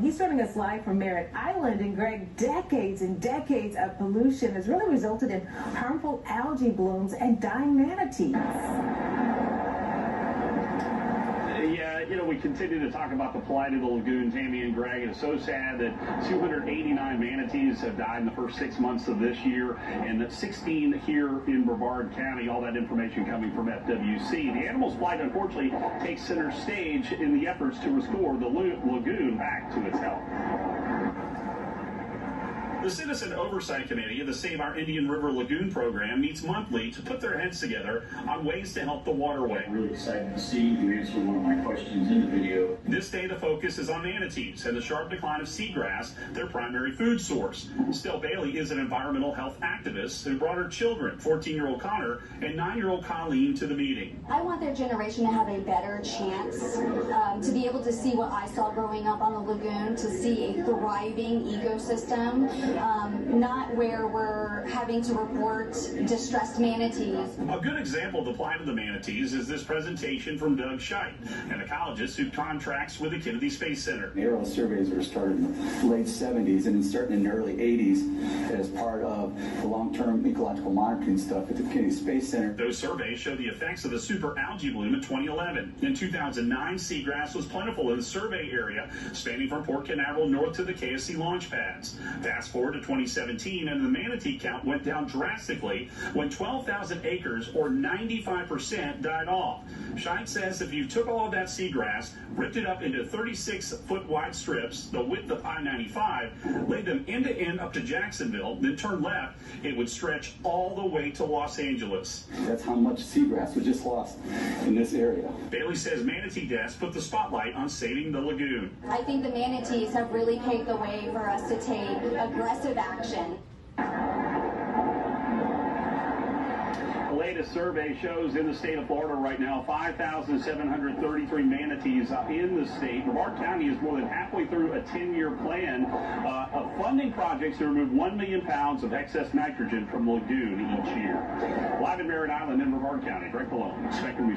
He's joining us live from Merritt Island. And Greg, decades and decades of pollution has really resulted in harmful algae blooms and dying manatees. Yeah, you know, we continue to talk about the plight of the lagoon, Tammy and Greg. It's so sad that 289 manatees have died in the first 6 months of this year, and 16 here in Brevard County. All that information coming from FWC. The animal's plight, unfortunately, takes center stage in the efforts to restore the lagoon back to its health. The Citizen Oversight Committee of the Save Our Indian River Lagoon program meets monthly to put their heads together on ways to help the waterway. Really excited to see you answer one of my questions in the video. This day the focus is on manatees and the sharp decline of seagrass, their primary food source. Still Bailey is an environmental health activist who brought her children, 14-year-old Connor and 9-year-old Colleen, to the meeting. I want their generation to have a better chance to be able to see what I saw growing up on the lagoon, to see a thriving ecosystem. Not where we're having to report distressed manatees. A good example of the plight of the manatees is this presentation from Doug Scheidt, an ecologist who contracts with the Kennedy Space Center. Aerial surveys were started in the late 70s and then starting in the early 80s as part of the long-term ecological monitoring stuff at the Kennedy Space Center. Those surveys show the effects of the super algae bloom in 2011. In 2009, seagrass was plentiful in the survey area, spanning from Port Canaveral north to the KSC launch pads. Fast forward to 2017, and the manatee count went down drastically when 12,000 acres, or 95%, died off. Scheidt says if you took all of that seagrass, ripped it up into 36-foot wide strips, the width of I-95, laid them end to end up to Jacksonville, then turned left, it would stretch all the way to Los Angeles. That's how much seagrass was just lost in this area. Bailey says manatee deaths put the spotlight on saving the lagoon. I think the manatees have really paved the way for us to take aggressive action. The latest survey shows in the state of Florida right now 5,733 manatees in the state. Brevard County is more than halfway through a 10-year plan of funding projects to remove 1 million pounds of excess nitrogen from the lagoon each year. Live in Merritt Island in Brevard County, Greg Malone, Spectrum News.